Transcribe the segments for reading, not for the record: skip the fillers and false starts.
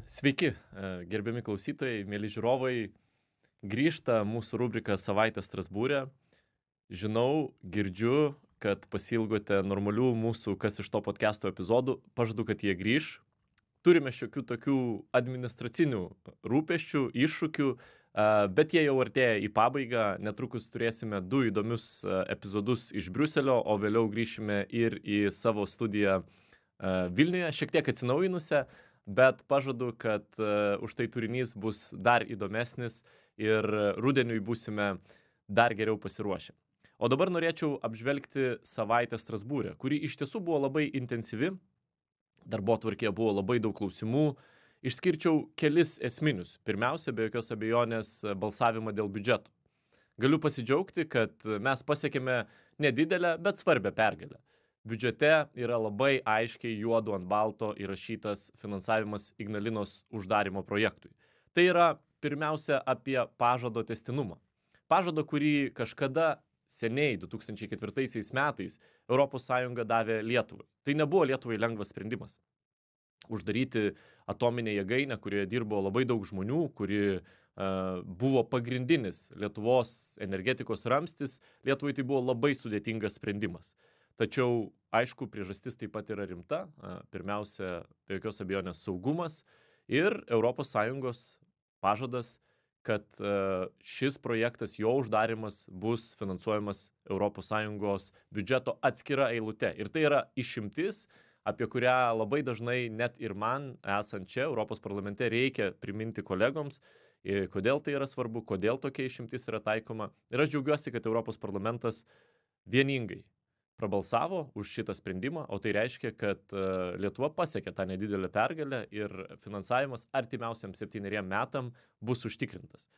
Sveiki, gerbiami klausytojai, mėly žiūrovai. Grįžta mūsų rubrika Savaitė Strasbūrė. Žinau, girdžiu, kad pasiilgote normalių mūsų Kas iš to podcast'o epizodų. Pažadu, kad jie grįš. Turime šiokių tokių administracinių rūpesčių, iššūkių, bet jie jau artėja į pabaigą. Netrukus turėsime 2 įdomius epizodus iš Briuselio, o vėliau grįšime ir į savo studiją Vilniuje, šiek tiek atsinaujinusią, bet pažadu, kad už tai turinys bus dar įdomesnis ir rudeniui būsime dar geriau pasiruošę. O dabar norėčiau apžvelgti savaitę Strasbūrė, kuri iš tiesų buvo labai intensyvi. Darbotvarkėje buvo labai daug klausimų. Išskirčiau kelis esminius. Pirmiausia, be jokios abejonės, balsavimą dėl biudžeto. Galiu pasidžiaugti, kad mes pasiekėme nedidelę, bet svarbią pergalę. Biudžete yra labai aiškiai juodu ant balto įrašytas finansavimas Ignalinos uždarimo projektui. Tai yra pirmiausia apie pažado tęstinumą. Pažado, kurį kažkada seniai 2004 metais ES davė Lietuvai. Tai nebuvo Lietuvai lengvas sprendimas. Uždaryti atominę jėgainę, kurioje dirbo labai daug žmonių, kuri buvo pagrindinis Lietuvos energetikos ramstis, Lietuvai tai buvo labai sudėtingas sprendimas. Tačiau, aišku, priežastis taip pat yra rimta. Pirmiausia, be jokios abejonės saugumas ir ES pažadas, kad šis projektas, jo uždarimas bus finansuojamas ES biudžeto atskira eilute. Ir tai yra išimtis, apie kurią labai dažnai net ir man, esant čia Europos parlamente, reikia priminti kolegoms, kodėl tai yra svarbu, kodėl tokia išimtis yra taikoma. Ir aš džiaugiuosi, kad Europos parlamentas vieningai prabalsavo už šitą sprendimą, o tai reiškia, kad Lietuva pasiekė tą nedidelę pergalę ir finansavimas artimiausiam 7 metam bus užtikrintas.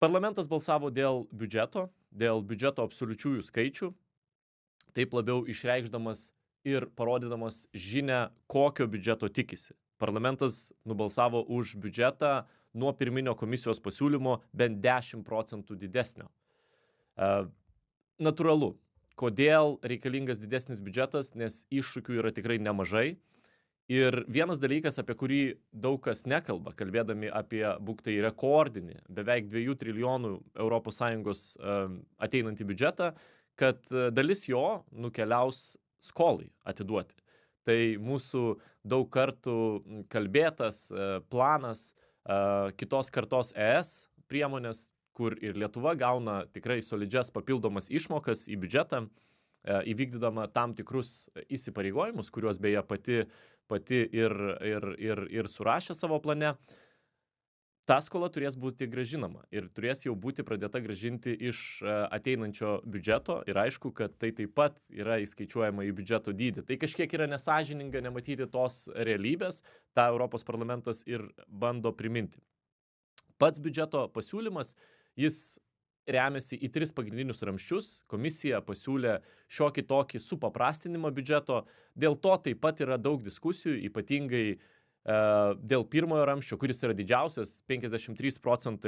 Parlamentas balsavo dėl biudžeto absoliučiųjų skaičių, taip labiau išreikšdamas ir parodydamas žinią, kokio biudžeto tikisi. Parlamentas nubalsavo už biudžetą nuo pirminio komisijos pasiūlymo bent 10% didesnio. Natūralu. Kodėl reikalingas didesnis biudžetas, nes iššūkių yra tikrai nemažai. Ir vienas dalykas, apie kurį daug kas nekalba, kalbėdami apie būktai rekordinį, beveik 2 trilijonų ES ateinantį biudžetą, kad dalis jo nukeliaus skolai atiduoti. Tai mūsų daug kartų kalbėtas planas kitos kartos ES priemonės, kur ir Lietuva gauna tikrai solidžias papildomas išmokas į biudžetą, įvykdydama tam tikrus įsipareigojimus, kuriuos beje pati ir surašė savo plane. Ta skola turės būti grąžinama ir turės jau būti pradėta grąžinti iš ateinančio biudžeto ir aišku, kad tai taip pat yra įskaičiuojama į biudžeto dydį. Tai kažkiek yra nesąžininga nematyti tos realybės, tą Europos parlamentas ir bando priminti. Pats biudžeto pasiūlymas, jis remiasi į 3 pagrindinius ramsčius. Komisija pasiūlė šiokį tokį supaprastinimą biudžeto. Dėl to taip pat yra daug diskusijų, ypatingai dėl pirmojo ramsčio, kuris yra didžiausias, 53%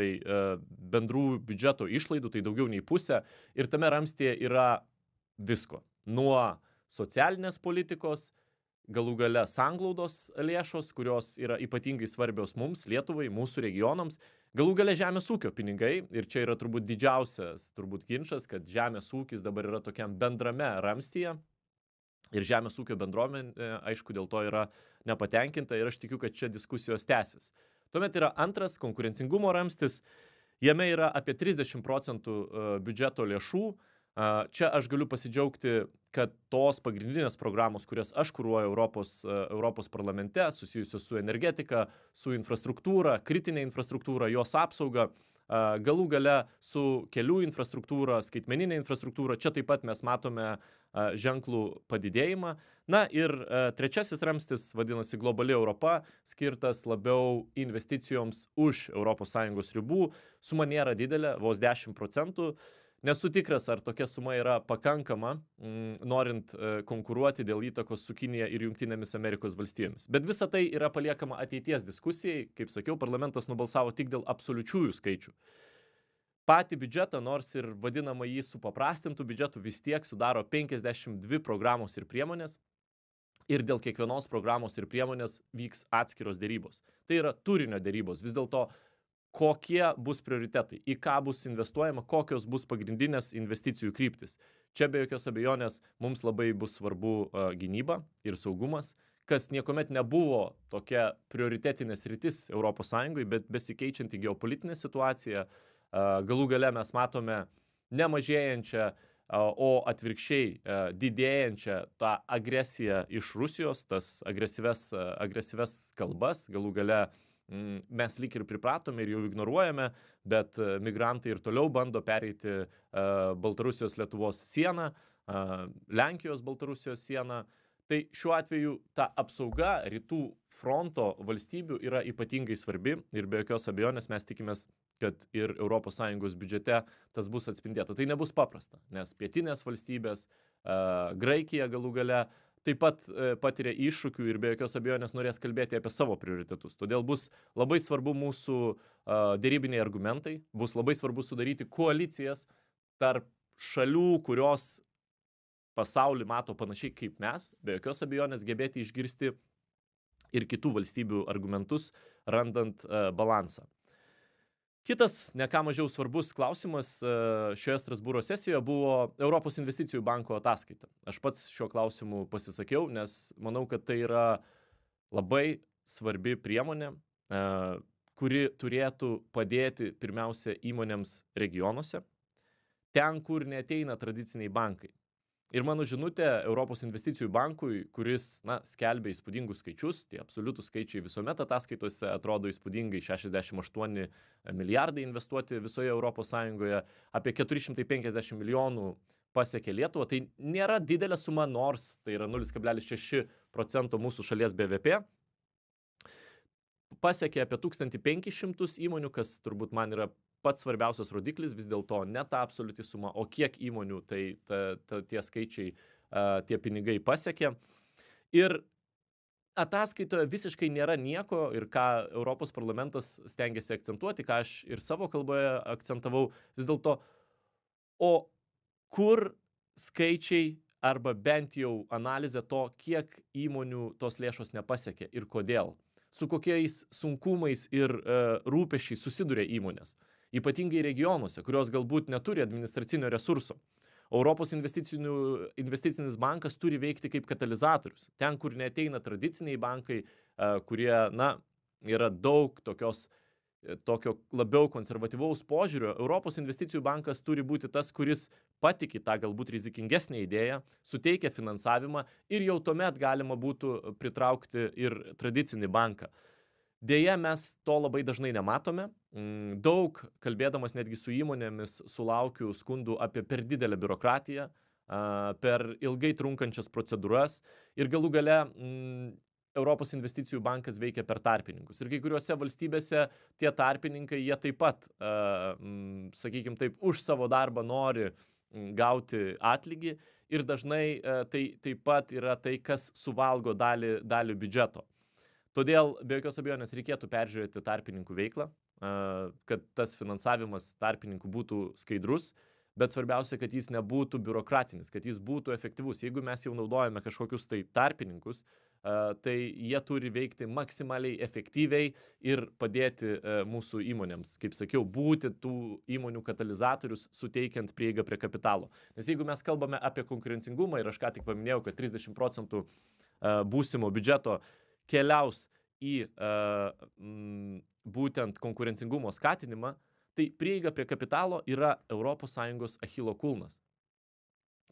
bendrų biudžeto išlaidų, tai daugiau nei pusė. Ir tame ramstyje yra visko. Nuo socialinės politikos, galų gale sanglaudos lėšos, kurios yra ypatingai svarbios mums, Lietuvai, mūsų regionams, galų gale žemės ūkio pinigai, ir čia yra turbūt didžiausias ginčas, kad žemės ūkis dabar yra tokiam bendrame ramstyje, ir žemės ūkio bendruomenė, aišku, dėl to yra nepatenkinta, ir aš tikiu, kad čia diskusijos tęsis. Tuomet yra antras konkurencingumo ramstis, jame yra apie 30% biudžeto lėšų. Čia aš galiu pasidžiaugti, kad tos pagrindinės programos, kurias aš kuruoju Europos parlamente, susijusios su energetika, su infrastruktūra, kritinė infrastruktūra, jos apsauga, galų gale su kelių infrastruktūra, skaitmeninė infrastruktūra, čia taip pat mes matome ženklų padidėjimą. Na ir trečiasis ramstis, vadinasi Globali Europa, skirtas labiau investicijoms už ES ribų. Suma nėra didelė, vos 10%. Nesu tikras, ar tokia suma yra pakankama, norint konkuruoti dėl įtakos su Kinija ir Jungtinėmis Amerikos valstijomis. Bet visa tai yra paliekama ateities diskusijai. Kaip sakiau, parlamentas nubalsavo tik dėl absoliučiųjų skaičių. Patį biudžetą, nors ir vadinama jį supaprastintų biudžetų, vis tiek sudaro 52 programos ir priemonės. ir dėl kiekvienos programos ir priemonės vyks atskiros dėrybos. Tai yra turinio dėrybos. Vis dėlto, kokie bus prioritetai, į ką bus investuojama, kokios bus pagrindinės investicijų kryptis. Čia be jokios abejonės mums labai bus svarbu gynyba ir saugumas, kas niekuomet nebuvo tokia prioritetinė sritis ES, bet besikeičianti geopolitinė situacija, galų gale mes matome nemažėjančią, o atvirkščiai didėjančią tą agresiją iš Rusijos, tas agresyves kalbas, galų gale mes lyg ir pripratome ir jau ignoruojame, bet migrantai ir toliau bando pereiti Baltarusijos-Lietuvos sieną, Lenkijos-Baltarusijos sieną. Tai šiuo atveju ta apsauga rytų fronto valstybių yra ypatingai svarbi ir be jokios abejonės mes tikimės, kad ir ES biudžete tas bus atspindėta. Tai nebus paprasta, nes pietinės valstybės, Graikija galų gale taip pat patiria iššūkių ir be jokios abejonės norės kalbėti apie savo prioritetus. Todėl bus labai svarbu mūsų dėrybiniai argumentai, bus labai svarbu sudaryti koalicijas tarp šalių, kurios pasaulį mato panašiai kaip mes, be jokios abejonės gebėti išgirsti ir kitų valstybių argumentus, randant balansą. Kitas, ne ką mažiau svarbus klausimas šioje Strasbūro sesijoje buvo Europos investicijų banko ataskaita. Aš pats šiuo klausimu pasisakiau, nes manau, kad tai yra labai svarbi priemonė, kuri turėtų padėti pirmiausia įmonėms regionuose, ten, kur neateina tradiciniai bankai. Ir mano žinutė Europos investicijų bankui, kuris skelbia įspūdingus skaičius, tie absoliutų skaičiai visuomet ataskaitose atrodo įspūdingai, 68 milijardai investuoti visoje Europos Sąjungoje, apie 450 milijonų pasiekė Lietuvą. Tai nėra didelė suma, nors tai yra 0,6% mūsų šalies BVP. Pasiekė apie 1500 įmonių, kas turbūt man yra pats svarbiausias rodiklis, vis dėlto ne ta absoliuti suma, o kiek įmonių tai tie skaičiai, tie pinigai pasiekė. Ir ataskaitoje visiškai nėra nieko ir ką Europos parlamentas stengiasi akcentuoti, ką aš ir savo kalboje akcentavau, vis dėlto, o kur skaičiai arba bent jau analizė to, kiek įmonių tos lėšos nepasiekė ir kodėl, su kokiais sunkumais ir rūpesčiais susiduria įmonės. Ypatingai regionuose, kurios galbūt neturi administracinio resurso. Europos investicinis bankas turi veikti kaip katalizatorius. Ten, kur neateina tradiciniai bankai, kurie, yra daug tokio labiau konservatyvaus požiūrio, Europos investicijų bankas turi būti tas, kuris patiki tą galbūt rizikingesnę idėją, suteikia finansavimą ir jau tuomet galima būtų pritraukti ir tradicinį banką. Deja, mes to labai dažnai nematome. Daug, kalbėdamas netgi su įmonėmis, sulaukiu skundų apie per didelę biurokratiją, per ilgai trunkančias procedūras ir galų gale Europos investicijų bankas veikia per tarpininkus. Ir kai kuriuose valstybėse tie tarpininkai, jie taip pat, sakykime taip, už savo darbą nori gauti atlygį ir dažnai tai taip pat yra tai, kas suvalgo dalį biudžeto. Todėl be jokios abejonės reikėtų peržiūrėti tarpininkų veiklą, kad tas finansavimas tarpininkų būtų skaidrus, bet svarbiausia, kad jis nebūtų biurokratinis, kad jis būtų efektyvus. Jeigu mes jau naudojame kažkokius tai tarpininkus, tai jie turi veikti maksimaliai efektyviai ir padėti mūsų įmonėms, kaip sakiau, būti tų įmonių katalizatorius, suteikiant prieigą prie kapitalo. Nes jeigu mes kalbame apie konkurencingumą, ir aš ką tik paminėjau, kad 30% būsimo biudžeto keliaus į būtent konkurencingumo skatinimą, tai prieiga prie kapitalo yra ES Achilo kulnas,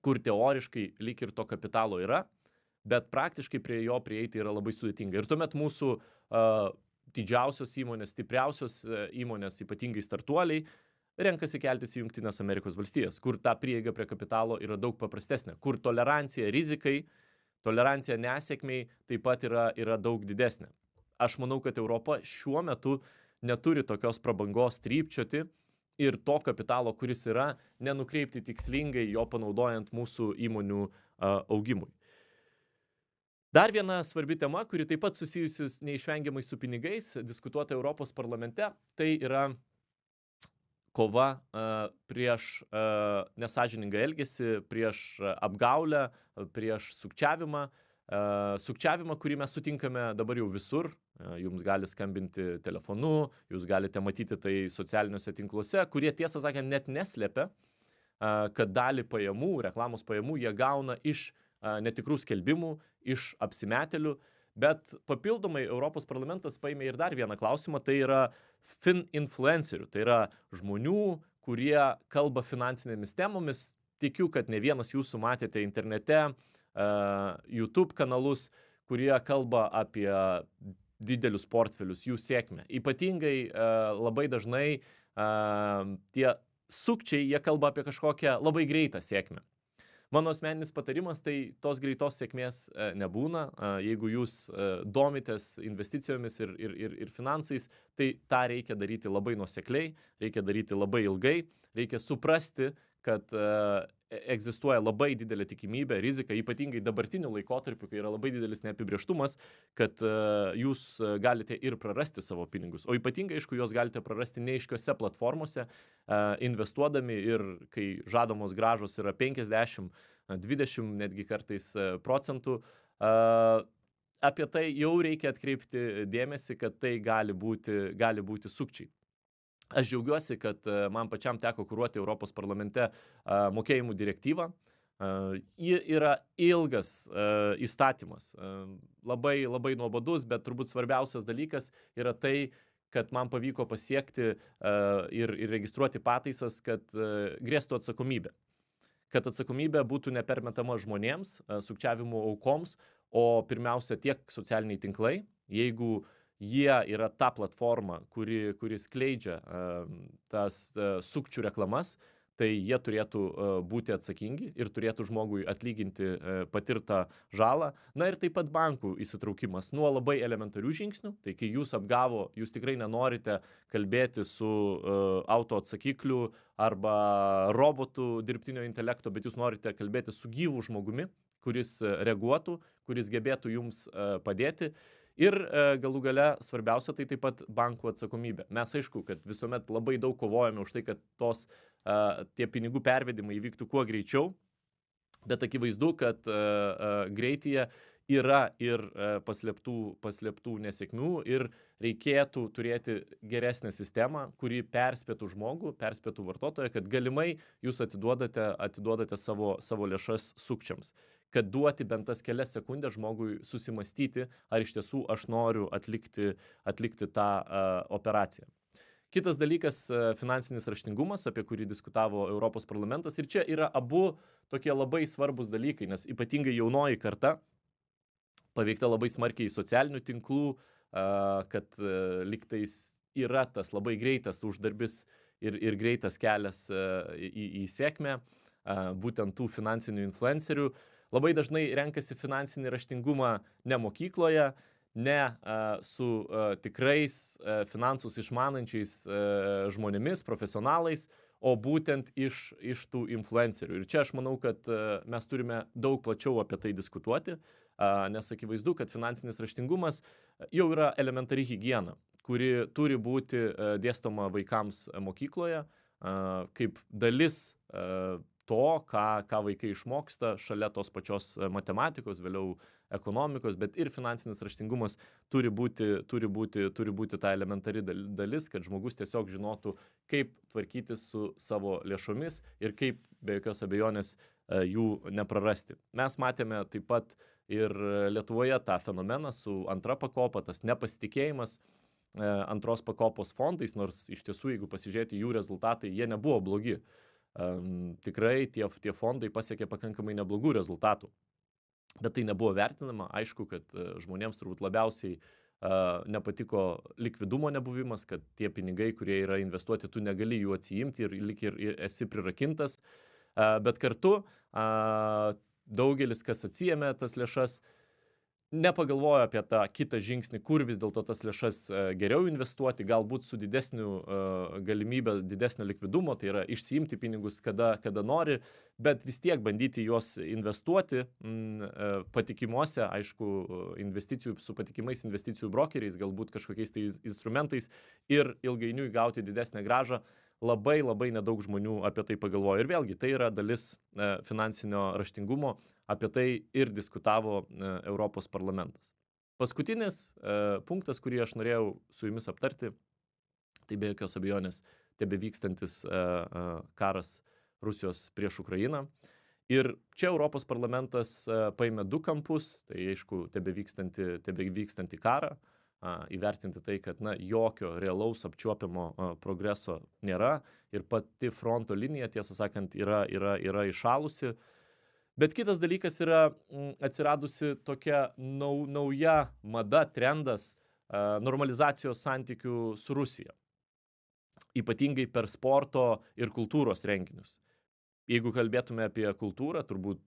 kur teoriškai lyg ir to kapitalo yra, bet praktiškai prie jo prieiti yra labai sudėtinga. Ir tuomet mūsų didžiausios įmonės, stipriausios įmonės, ypatingai startuoliai, renkasi keltis į Jungtines Amerikos valstijas, kur ta prieiga prie kapitalo yra daug paprastesnė, kur tolerancija rizikai, tolerancija nesėkmiai taip pat yra daug didesnė. Aš manau, kad Europa šiuo metu neturi tokios prabangos trypčioti ir to kapitalo, kuris yra, nenukreipti tikslingai jo panaudojant mūsų įmonių augimui. Dar viena svarbi tema, kuri taip pat susijusi neišvengiamai su pinigais, diskutuota Europos parlamente, tai yra kova prieš nesąžiningą elgesį, prieš apgaulę, prieš sukčiavimą. sukčiavimą, kurį mes sutinkame dabar jau visur. Jums gali skambinti telefonu, jūs galite matyti tai socialiniuose tinkluose, kurie tiesą sakant net neslėpia, kad dalį pajamų, reklamos pajamų jie gauna iš netikrų skelbimų, iš apsimetėlių, bet papildomai Europos parlamentas paėmė ir dar vieną klausimą, tai yra fin-influencerių, tai yra žmonių, kurie kalba finansinėmis temomis. Tikiu, kad ne vienas jūsų matėte internete YouTube kanalus, kurie kalba apie didelius portfelius, jų sėkmę. Ypatingai labai dažnai tie sukčiai, jie kalba apie kažkokią labai greitą sėkmę. Mano asmeninis patarimas, tai tos greitos sėkmės nebūna. Jeigu jūs domitės investicijomis ir finansais, tai tą reikia daryti labai nuosekliai, reikia daryti labai ilgai, reikia suprasti, kad egzistuoja labai didelė tikimybė, rizika, ypatingai dabartiniu laikotarpiu, kai yra labai didelis neapibrėžtumas, kad jūs galite ir prarasti savo pinigus. O ypatingai, aišku, juos galite prarasti neaiškiose platformose, investuodami ir kai žadamos grąžos yra 50, 20 netgi kartais procentų. Apie tai jau reikia atkreipti dėmesį, kad tai gali būti sukčiai. Aš džiaugiuosi, kad man pačiam teko kuruoti Europos parlamente mokėjimų direktyvą. Ji yra ilgas įstatymas, labai nuobodus, bet turbūt svarbiausias dalykas yra tai, kad man pavyko pasiekti ir registruoti pataisas, kad grėstų atsakomybė. Kad atsakomybė būtų nepermetama žmonėms, sukčiavimo aukoms, o pirmiausia tiek socialiniai tinklai, jeigu jie yra ta platforma, kuri skleidžia tas sukčių reklamas, tai jie turėtų būti atsakingi ir turėtų žmogui atlyginti patirtą žalą. Na ir taip pat bankų įsitraukimas nuo labai elementarių žingsnių. Tai kai jūs apgavo, jūs tikrai nenorite kalbėti su autoatsakikliu arba robotų dirbtinio intelekto, bet jūs norite kalbėti su gyvu žmogumi, kuris reaguotų, kuris gebėtų jums padėti. Ir galų gale svarbiausia tai taip pat bankų atsakomybė. Mes aišku, kad visuomet labai daug kovojame už tai, kad tie pinigų pervedimai įvyktų kuo greičiau, bet akivaizdu, kad greityje yra ir paslėptų nesėkmių ir reikėtų turėti geresnę sistemą, kuri perspėtų žmogų, perspėtų vartotoją, kad galimai jūs atiduodate savo lėšas sukčiams. Kad duoti bent tas kelias sekundės žmogui susimastyti, ar iš tiesų aš noriu atlikti tą operaciją. Kitas dalykas - finansinis raštingumas, apie kurį diskutavo Europos parlamentas. Ir čia yra abu tokie labai svarbus dalykai, nes ypatingai jaunoji karta paveikta labai smarkiai socialinių tinklų, kad lygtais yra tas labai greitas uždarbis ir greitas kelias į sėkmę, būtent tų finansinių influencerių. Labai dažnai renkasi finansinį raštingumą ne mokykloje, ne su tikrais finansus išmanančiais žmonėmis, profesionalais, o būtent iš tų influencerių. Ir čia aš manau, kad mes turime daug plačiau apie tai diskutuoti, nes akivaizdu, kad finansinis raštingumas jau yra elementari higiena, kuri turi būti dėstoma vaikams mokykloje, kaip dalis to, ką vaikai išmoksta šalia tos pačios matematikos, vėliau ekonomikos, bet ir finansinis raštingumas turi būti ta elementari dalis, kad žmogus tiesiog žinotų, kaip tvarkytis su savo lėšomis ir kaip be jokios abejonės jų neprarasti. Mes matėme taip pat ir Lietuvoje tą fenomeną su antra pakopa, tas nepasitikėjimas antros pakopos fondais, nors iš tiesų, jeigu pasižiūrėti jų rezultatai, jie nebuvo blogi. Tikrai tie fondai pasiekė pakankamai neblogų rezultatų. Bet tai nebuvo vertinama. Aišku, kad žmonėms turbūt labiausiai nepatiko likvidumo nebuvimas, kad tie pinigai, kurie yra investuoti, tu negali jų atsiimti ir esi prirakintas. Bet kartu daugelis, kas atsiėmė tas lėšas, nepagalvojo apie tą kitą žingsnį, kur vis dėlto tas lėšas geriau investuoti, galbūt su didesniu galimybė, didesnio likvidumo, tai yra išsiimti pinigus, kada nori, bet vis tiek bandyti juos investuoti patikimuose, aišku, su patikimais investicijų brokeriais, galbūt kažkokiais tai instrumentais ir ilgainiui gauti didesnę grąžą. labai nedaug žmonių apie tai pagalvojo. Ir vėlgi, tai yra dalis finansinio raštingumo, apie tai ir diskutavo Europos parlamentas. Paskutinis punktas, kurį aš norėjau su jumis aptarti, tai be jokios abejonės tebevykstantis karas Rusijos prieš Ukrainą. Ir čia Europos parlamentas paėmė du kampus, tai aišku, tebevykstantį karą, įvertinti tai, kad jokio realaus apčiuopiamo progreso nėra ir pati fronto linija, tiesą sakant, yra išalusi. Bet kitas dalykas yra atsiradusi tokia nauja mada, trendas normalizacijos santykių su Rusija. Ypatingai per sporto ir kultūros renginius. Jeigu kalbėtume apie kultūrą, turbūt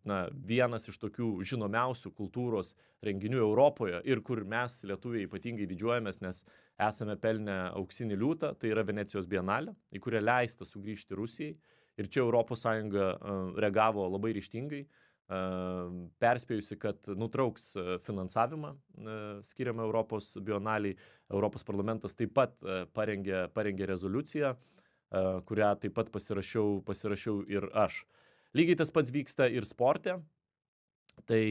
vienas iš tokių žinomiausių kultūros renginių Europoje ir kur mes lietuviai ypatingai didžiuojamės, nes esame pelnę auksinį liūtą, tai yra Venecijos bienalė, į kurią leista sugrįžti Rusijai. Ir čia ES reagavo labai ryžtingai, perspėjusi, kad nutrauks finansavimą skiriamą Europos bienaliai. Europos parlamentas taip pat parengė rezoliuciją, kurią taip pat pasirašiau ir aš. Lygiai tas pats vyksta ir sporte. Tai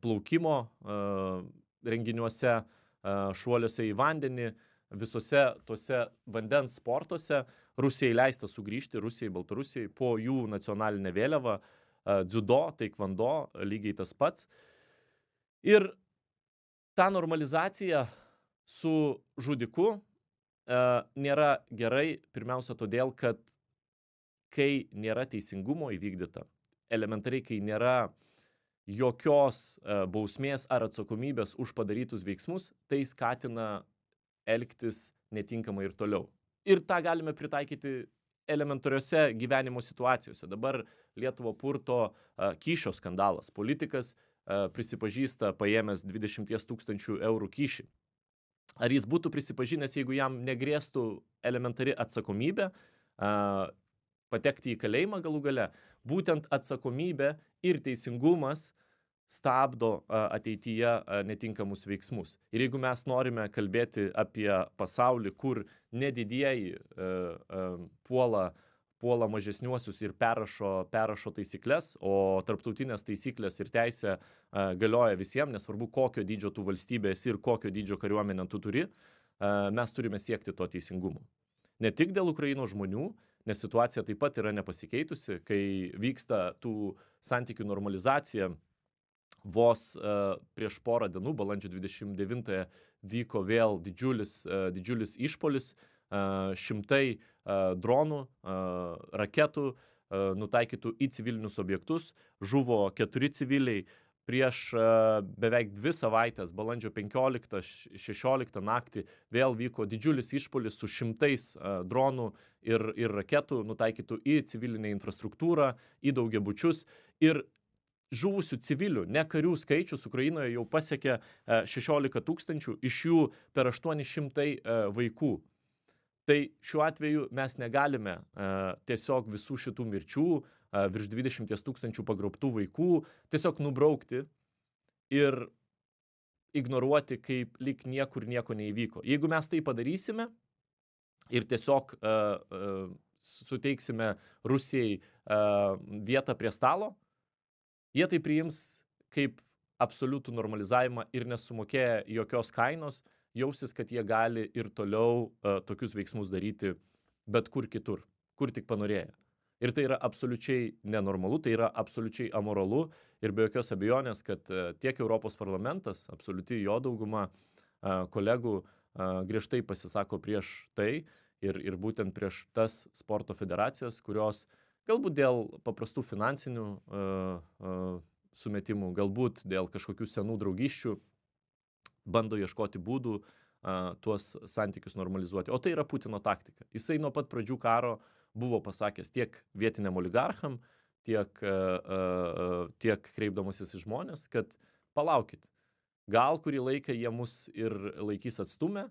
plaukimo renginiuose, šuoliuose į vandenį, visose tose vandens sportuose Rusijai leista sugrįžti, Rusijai, Baltarusijai, po jų nacionalinę vėliavą, dziudo, taikvando, lygiai tas pats. Ir ta normalizacija su žudiku nėra gerai, pirmiausia todėl, kad kai nėra teisingumo įvykdyta, elementariai, kai nėra jokios bausmės ar atsakomybės už padarytus veiksmus, tai skatina elgtis netinkamai ir toliau. Ir tą galime pritaikyti elementariose gyvenimo situacijose. Dabar Lietuva purto kyšio skandalas. Politikas prisipažįsta paėmęs 20 000 eurų kyšį. Ar jis būtų prisipažinęs, jeigu jam negrėstų elementari atsakomybė, patekti į kalėjimą galų gale? Būtent atsakomybė ir teisingumas stabdo ateityje netinkamus veiksmus. Ir jeigu mes norime kalbėti apie pasaulį, kur nedidieji puola mažesniuosius ir perrašo taisyklės, o tarptautinės taisyklės ir teisė galioja visiems, nesvarbu kokio dydžio tu valstybės ir kokio dydžio kariuomenę tu turi, mes turime siekti to teisingumo. Ne tik dėl Ukrainos žmonių, nes situacija taip pat yra nepasikeitusi, kai vyksta tų santykių normalizacija. Vos prieš porą dienų, balandžio 29-ąją, vyko vėl didžiulis išpuolis, šimtai dronų, raketų nutaikytų į civilinius objektus, žuvo 4 civiliai. Prieš beveik 2 savaitės, balandžio 15-16 naktį, vėl vyko didžiulis išpuolis su šimtais dronų ir raketų nutaikytų į civilinę infrastruktūrą, į daugiabučius. Ir žuvusių civilių, ne karių skaičius Ukrainoje jau pasiekė 16 000, iš jų per 800 vaikų. Tai šiuo atveju mes negalime tiesiog visų šitų mirčių, virš 20 000 pagrobtų vaikų, tiesiog nubraukti ir ignoruoti, kaip lyg niekur nieko neįvyko. Jeigu mes tai padarysime ir tiesiog suteiksime Rusijai vietą prie stalo, jie tai priims kaip absoliutų normalizavimą ir nesumokėję jokios kainos, jausis, kad jie gali ir toliau tokius veiksmus daryti bet kur kitur, kur tik panorėję. Ir tai yra absoliučiai nenormalu, tai yra absoliučiai amoralu ir be jokios abejonės, kad tiek Europos parlamentas, absoliuti jo dauguma kolegų griežtai pasisako prieš tai ir būtent prieš tas sporto federacijas, kurios galbūt dėl paprastų finansinių sumetimų, galbūt dėl kažkokių senų draugysčių bando ieškoti būdų tuos santykius normalizuoti. O tai yra Putino taktika. Jisai nuo pat pradžių karo buvo pasakęs tiek vietiniam oligarcham, tiek kreipdamasis į žmonės, kad palaukit, gal kurį laiką jie mus ir laikys atstumę,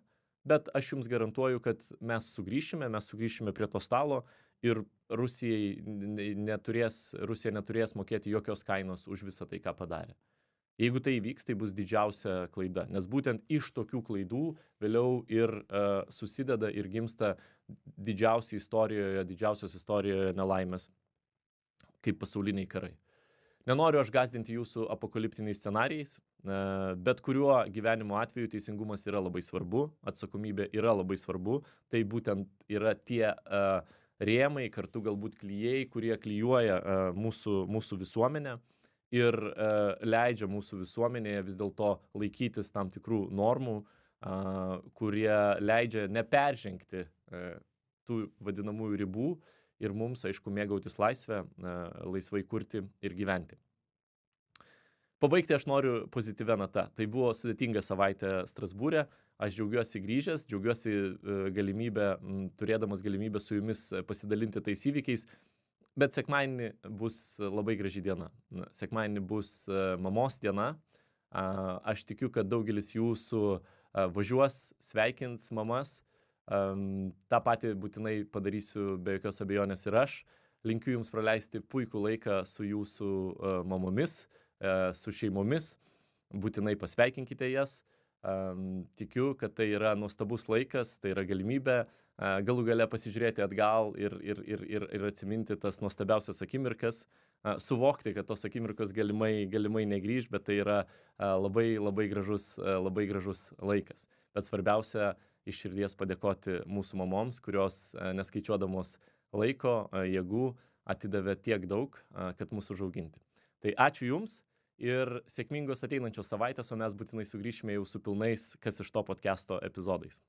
bet aš jums garantuoju, kad mes sugrįšime prie to stalo ir Rusija neturės mokėti jokios kainos už visą tai, ką padarė. Jeigu tai įvyks, tai bus didžiausia klaida, nes būtent iš tokių klaidų vėliau ir susideda ir gimsta didžiausios istorijoje nelaimės, kaip pasauliniai karai. Nenoriu aš gąsdinti jūsų apokaliptiniais scenarijais, bet kuriuo gyvenimo atveju teisingumas yra labai svarbu, atsakomybė yra labai svarbu, tai būtent yra tie rėmai, kartu galbūt klijai, kurie klijuoja mūsų visuomenę ir leidžia mūsų visuomenėje vis dėlto laikytis tam tikrų normų, kurie leidžia neperžengti tų vadinamųjų ribų ir mums, aišku, mėgautis laisvę, laisvai kurti ir gyventi. Pabaigti aš noriu pozityvę natą. Tai buvo sudėtinga savaitė Strasbūre. Aš džiaugiuosi grįžęs, džiaugiuosi turėdamas galimybę su jumis pasidalinti tais įvykiais. Bet sekmadienį bus labai graži diena. Sekmadienį bus mamos diena. Aš tikiu, kad daugelis jūsų važiuos, sveikins mamas. Ta patį būtinai padarysiu be jokios abejonės ir aš. Linkiu jums praleisti puikų laiką su jūsų mamomis, su šeimomis. Būtinai pasveikinkite jas. Tikiu, kad tai yra nuostabus laikas, tai yra galimybė galų gale pasižiūrėti atgal ir atsiminti tas nuostabiausias akimirkas, suvokti, kad tos akimirkos galimai negrįž, bet tai yra labai gražus laikas. Bet svarbiausia iš širdies padėkoti mūsų mamoms, kurios neskaičiuodamos laiko, jėgų atidavė tiek daug, kad mūsų užauginti. Tai ačiū jums ir sėkmingos ateinančios savaitės, o mes būtinai sugrįšime jau su pilnais Kas iš to podcast'o epizodais.